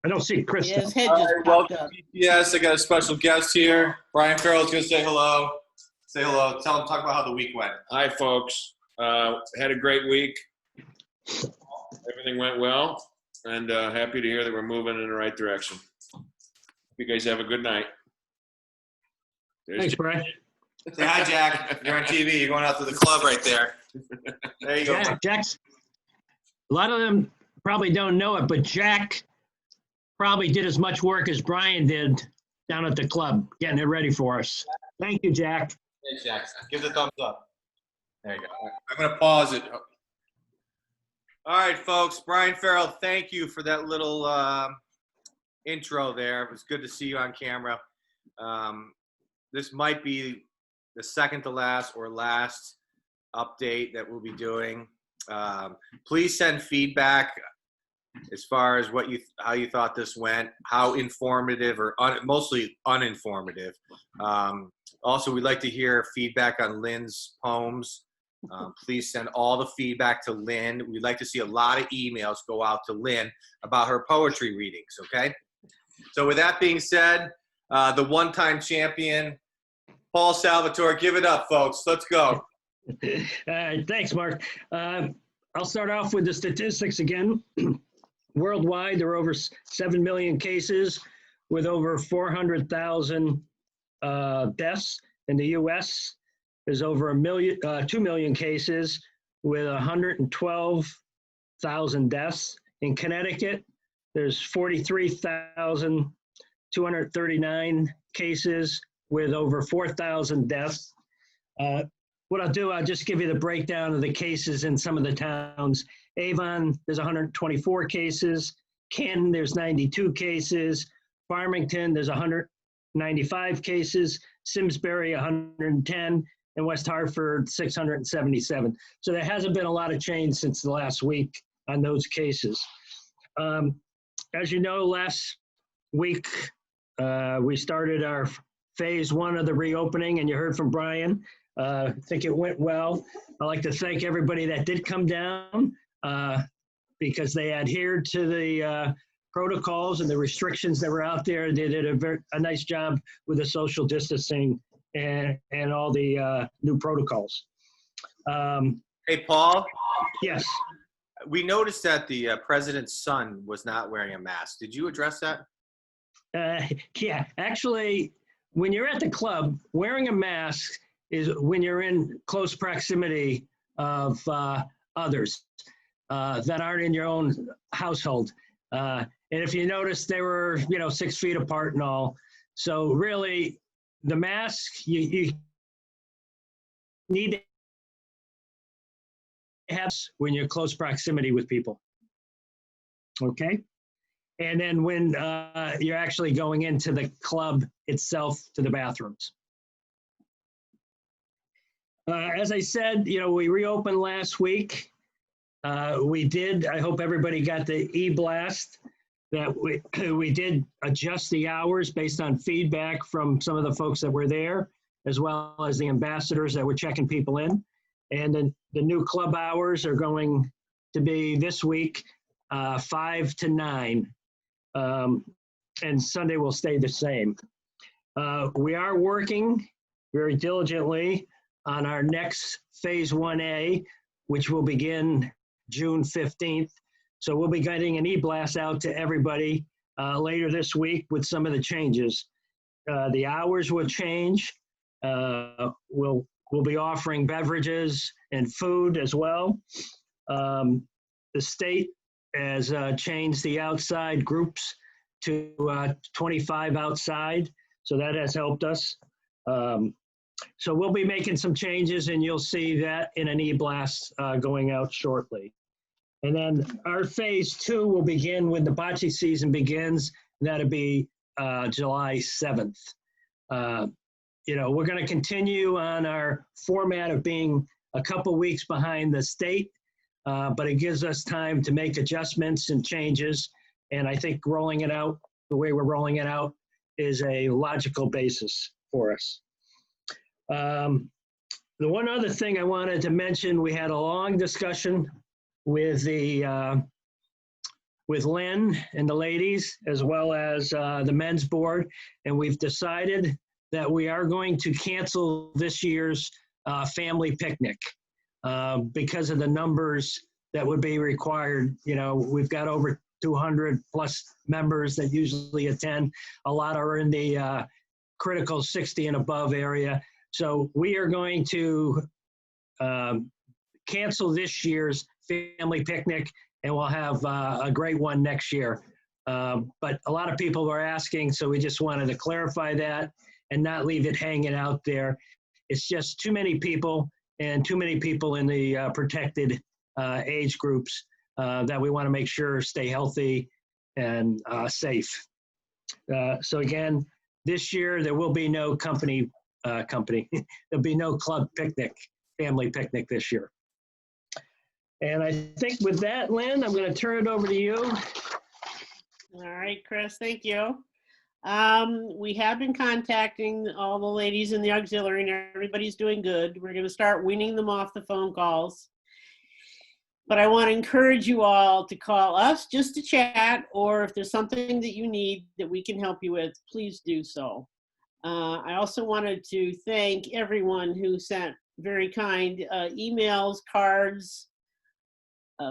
I don't see Chris. Yeah, his though. head All just right, popped welcome up. to BTS. I got a special guest here. Brian Farrell's going to say hello. Say hello. Talk about how the week went. Hi, folks. Had a great week. Everything went well, and happy to hear that we're moving in the right direction. You guys have a good night. There's Thanks, Brian. Say hi, Jack. You're on TV. You're going out to the club right there. There you go. Jack's. A lot of them probably don't know it, but Jack probably did as much work as Brian did down at the club, getting it ready for us. Thank you, Jack. Thanks, Jack. Give the thumbs up. There you go. I'm going to pause it. All right, folks. Brian Farrell, thank you for that little intro there. It was good to see you on camera. This might be the second to last or last update that we'll be doing. Please send feedback as far as how you thought this went, how informative or mostly uninformative. Also, we'd like to hear feedback on Lynn's poems. Please send all the feedback to Lynn. We'd like to see a lot of emails go out to Lynn about her poetry readings, okay? So with that being said, the one-time champion, Paul Salvatore, give it up, folks. Let's go. Thanks, Mark. I'll start off with the statistics again. Worldwide, there are over 7 million cases with over 400,000 deaths. In the U.S., there's over 2 million cases with 112,000 deaths. In Connecticut, there's 43,239 cases with over 4,000 deaths. What I'll do, I'll just give you the breakdown of the cases in some of the towns. Avon, there's 124 cases. Canton, there's 92 cases. Farmington, there's 195 cases. Simsbury, 110. And West Hartford, 677. So there hasn't been a lot of change since the last week on those cases. As you know, last week, we started our phase 1 of the reopening, and you heard from Brian. I think it went well. I'd like to thank everybody that did come down because they adhered to the protocols and the restrictions that were out there. They did a nice job with the social distancing and all the new protocols. Hey, Paul. Yes. We noticed that the president's son was not wearing a mask. Did you address that? Yeah, actually, when you're at the club, wearing a mask is when you're in close proximity of others that aren't in your own household. And if you notice, they were, 6 feet apart and all. So really, the mask, you need to have when you're close proximity with people. Okay? And then when you're actually going into the club itself to the bathrooms. As I said, we reopened last week. We did, I hope everybody got the e-blast, that we did adjust the hours based on feedback from some of the folks that were there, as well as the ambassadors that were checking people in. And then the new club hours are going to be this week, 5 to 9. And Sunday will stay the same. We are working very diligently on our next phase 1A, which will begin June 15th. So we'll be getting an e-blast out to everybody later this week with some of the changes. The hours will change. We'll be offering beverages and food as well. The state has changed the outside groups to 25 outside, so that has helped us. So we'll be making some changes, and you'll see that in an e-blast going out shortly. And then our phase 2 will begin when the bocce season begins. That'll be July 7th. We're going to continue on our format of being a couple weeks behind the state, but it gives us time to make adjustments and changes. And I think rolling it out the way we're rolling it out is a logical basis for us. The one other thing I wanted to mention, we had a long discussion with the with Lynn and the ladies, as well as the men's board, and we've decided that we are going to cancel this year's family picnic because of the numbers that would be required. You know, we've got over 200 plus members that usually attend. A lot are in the critical 60 and above area. So we are going to cancel this year's family picnic, and we'll have a great one next year. But a lot of people were asking, so we just wanted to clarify that and not leave it hanging out there. It's just too many people and too many people in the protected age groups that we want to make sure stay healthy and safe. So again, this year there will be no there'll be no club picnic, family picnic this year. And I think with that, Lynn, I'm going to turn it over to you. All right, Chris, thank you. We have been contacting all the ladies in the auxiliary, and everybody's doing good. We're going to start weaning them off the phone calls. But I want to encourage you all to call us just to chat, or if there's something that you need that we can help you with, please do so. I also wanted to thank everyone who sent very kind emails, cards,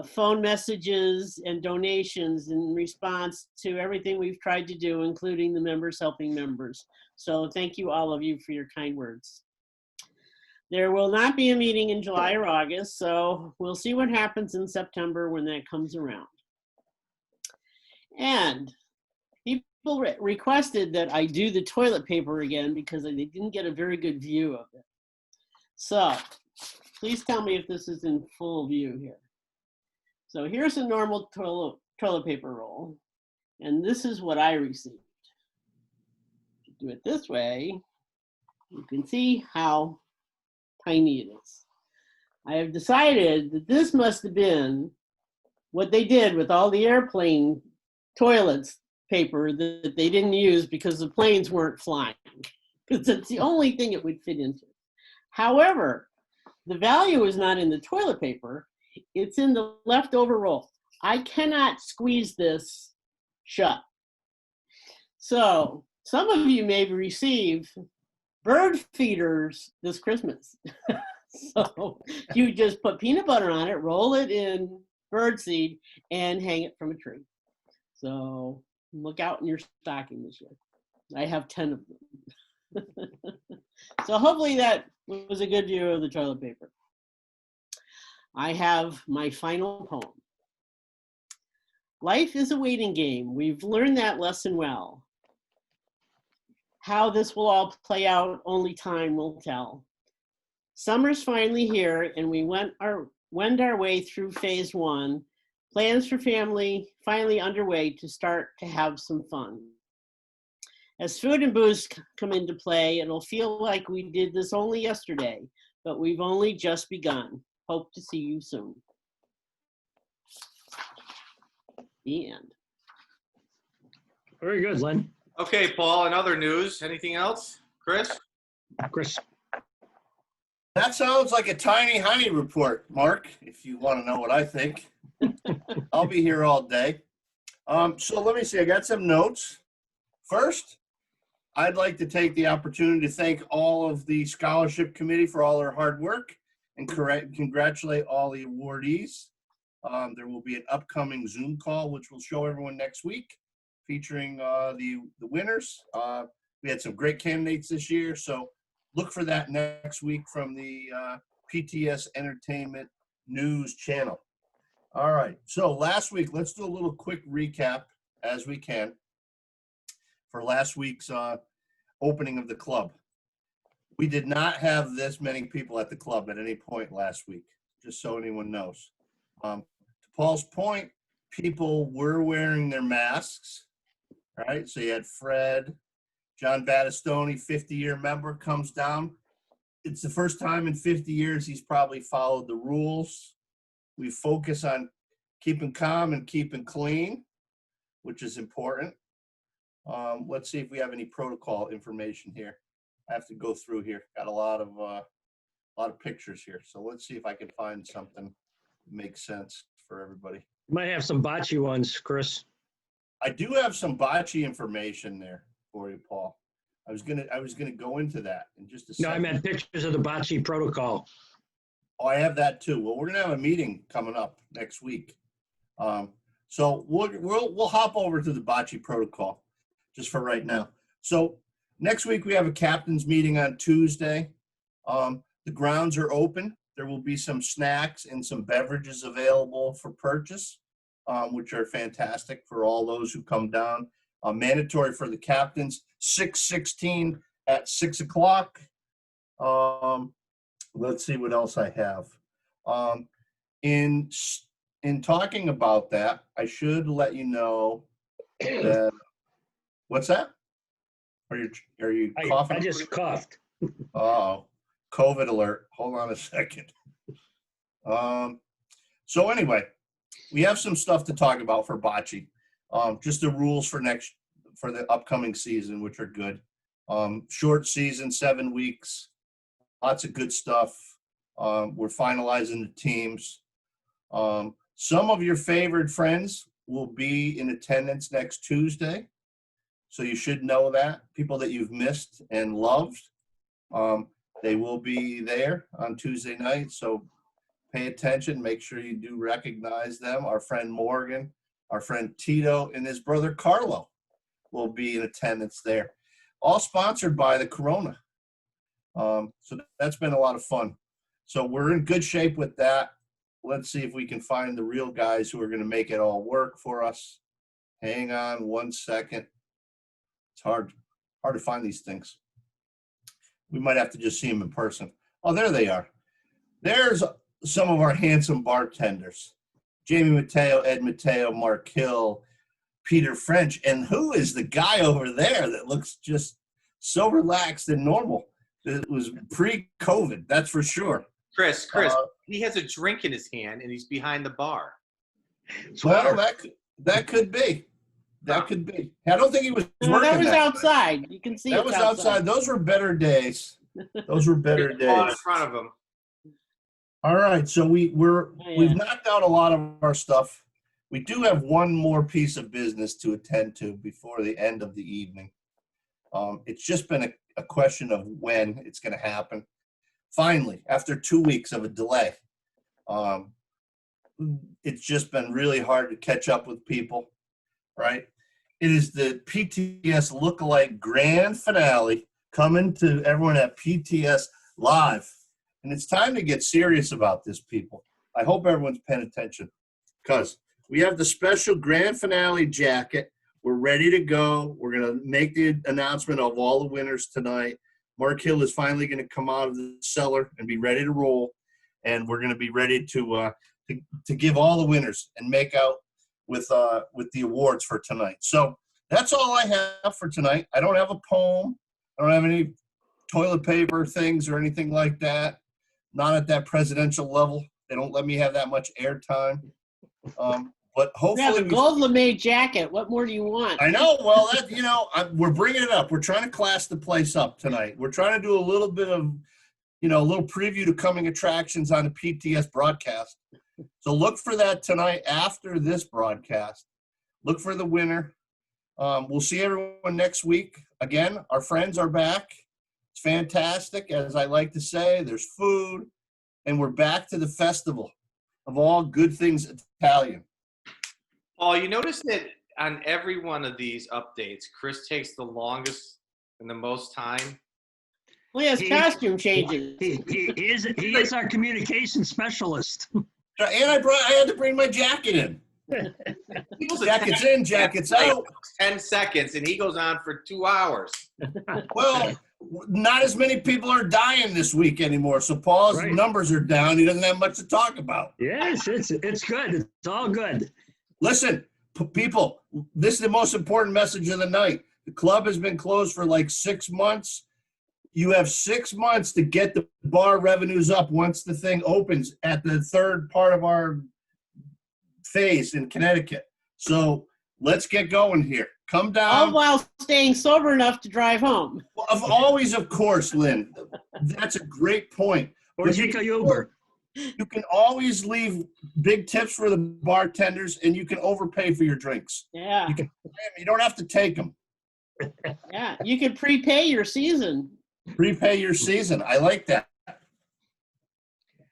phone messages, and donations in response to everything we've tried to do, including the members helping members. So thank you, all of you, for your kind words. There will not be a meeting in July or August, so we'll see what happens in September when that comes around. And people requested that I do the toilet paper again because they didn't get a very good view of it. So please tell me if this is in full view here. So here's a normal toilet paper roll, and this is what I received. Do it this way, you can see how tiny it is. I have decided that this must have been what they did with all the airplane toilets paper that they didn't use because the planes weren't flying, because it's the only thing it would fit into. However, the value is not in the toilet paper, it's in the leftover roll. I cannot squeeze this shut. So some of you may receive bird feeders this Christmas. So you just put peanut butter on it, roll it in bird seed, and hang it from a tree. So look out in your stocking this year. I have 10 of them. So hopefully that was a good view of the toilet paper. I have my final poem. Life is a waiting game. We've learned that lesson well. How this will all play out, only time will tell. Summer's finally here, and we wend our way through phase one. Plans for family finally underway to start to have some fun. As food and booze come into play, it'll feel like we did this only yesterday, but we've only just begun. Hope to see you soon. The end. Very good, Lynn. Okay, Paul, in other news, anything else? Chris? Chris. That sounds like a tiny honey report, Mark, if you want to know what I think. I'll be here all day. So let me see, I got some notes. First, I'd like to take the opportunity to thank all of the scholarship committee for all their hard work and congratulate all the awardees. There will be an upcoming Zoom call, which we'll show everyone next week, featuring the winners. We had some great candidates this year, so look for that next week from the PTS Entertainment News channel. All right, so last week, let's do a little quick recap as we can for last week's opening of the club. We did not have this many people at the club at any point last week, just so anyone knows. To Paul's point, people were wearing their masks, right? So you had Fred, John Battistoni, 50-year member, comes down. It's the first time in 50 years he's probably followed the rules. We focus on keeping calm and keeping clean, which is important. Let's see if we have any protocol information here. I have to go through here. Got a lot of pictures here. So let's see if I can find something that makes sense for everybody. You might have some bocce ones, Chris. I do have some bocce information there for you, Paul. I was gonna go into that in just a No, second. I meant pictures of the bocce protocol. Oh, I have that too. Well, we're gonna have a meeting coming up next week. So we'll hop over to the bocce protocol just for right now. So next week we have a captain's meeting on Tuesday. The grounds are open. There will be some snacks and some beverages available for purchase, which are fantastic for all those who come down. Mandatory for the captains, 6/16 at 6 o'clock. Let's see what else I have. In talking about that, I should let you know that. What's that? Are you coughing? I just coughed. Oh, COVID alert. Hold on a second. So anyway, we have some stuff to talk about for bocce. Just the rules for the upcoming season, which are good. Short season, 7 weeks. Lots of good stuff. We're finalizing the teams. Some of your favorite friends will be in attendance next Tuesday. So you should know that. People that you've missed and loved, they will be there on Tuesday night. So pay attention. Make sure you do recognize them. Our friend Morgan, our friend Tito, and his brother Carlo will be in attendance there. All sponsored by the Corona. So that's been a lot of fun. So we're in good shape with that. Let's see if we can find the real guys who are going to make it all work for us. Hang on 1 second. It's hard to find these things. We might have to just see them in person. Oh, there they are. There's some of our handsome bartenders. Jamie Mateo, Ed Mateo, Mark Hill, Peter French. And who is the guy over there that looks just so relaxed and normal? It was pre-COVID, that's for sure. Chris, he has a drink in his hand and he's behind the bar. Well, that could be. That could be. I don't think he was No, working that was that outside. You can see That it's was outside. Those were better days. Those were better All in days. front of him. All right, so we've knocked out a lot of our stuff. We do have one more piece of business to attend to before the end of the evening. It's just been a question of when it's going to happen. Finally, after 2 weeks of a delay, it's just been really hard to catch up with people, right? It is the PTS Lookalike Grand Finale coming to everyone at PTS Live. And it's time to get serious about this, people. I hope everyone's paying attention because we have the special Grand Finale jacket. We're ready to go. We're going to make the announcement of all the winners tonight. Mark Hill is finally going to come out of the cellar and be ready to roll. And we're going to be ready to give all the winners and make out with the awards for tonight. So that's all I have for tonight. I don't have a poem. I don't have any toilet paper things or anything like that. Not at that presidential level. They don't let me have that much airtime. But hopefully, the gold lame jacket. What more do you want? I know. Well, we're bringing it up. We're trying to class the place up tonight. We're trying to do a little bit of, a little preview to coming attractions on the PTS broadcast. So look for that tonight after this broadcast. Look for the winner. We'll see everyone next week. Again, our friends are back. It's fantastic. As I like to say, there's food, and we're back to the festival of all good things Italian. Paul, you notice that on every one of these updates, Chris takes the longest and the most time. Well, he has costume changes. He is our communication specialist. And I had to bring my jacket in. Jackets in, jackets out. 10 seconds, and he goes on for 2 hours. Well, not as many people are dying this week anymore, so Paul's numbers are down. He doesn't have much to talk about. Yes, it's good. It's all good. Listen, people, this is the most important message of the night. The club has been closed for like 6 months. You have 6 months to get the bar revenues up once the thing opens at the third part of our phase in Connecticut. So let's get going here. Come down. All while staying sober enough to drive home. Always, of course, Lynn. That's a great point. Or take a Uber. You can always leave big tips for the bartenders, and you can overpay for your drinks. Yeah, You don't have to take them. yeah. You can prepay your season. Prepay your season. I like that.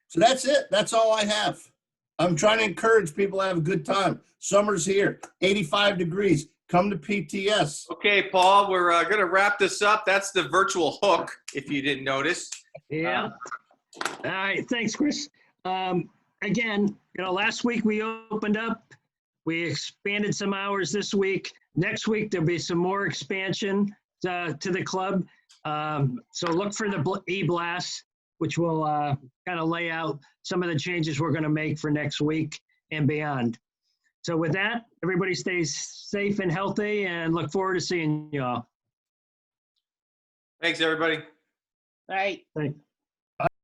So that's it. That's all I have. I'm trying to encourage people to have a good time. Summer's here. 85 degrees. Come to PTS. Okay, Paul, we're going to wrap this up. That's the virtual hook, if you didn't notice. Yeah. All right. Thanks, Chris. Again, last week we opened up. We expanded some hours this week. Next week, there'll be some more expansion to the club. So look for the e-blast, which will kind of lay out some of the changes we're going to make for next week and beyond. So with that, everybody stays safe and healthy, and look forward to seeing you all. Thanks, everybody. Right. Thanks.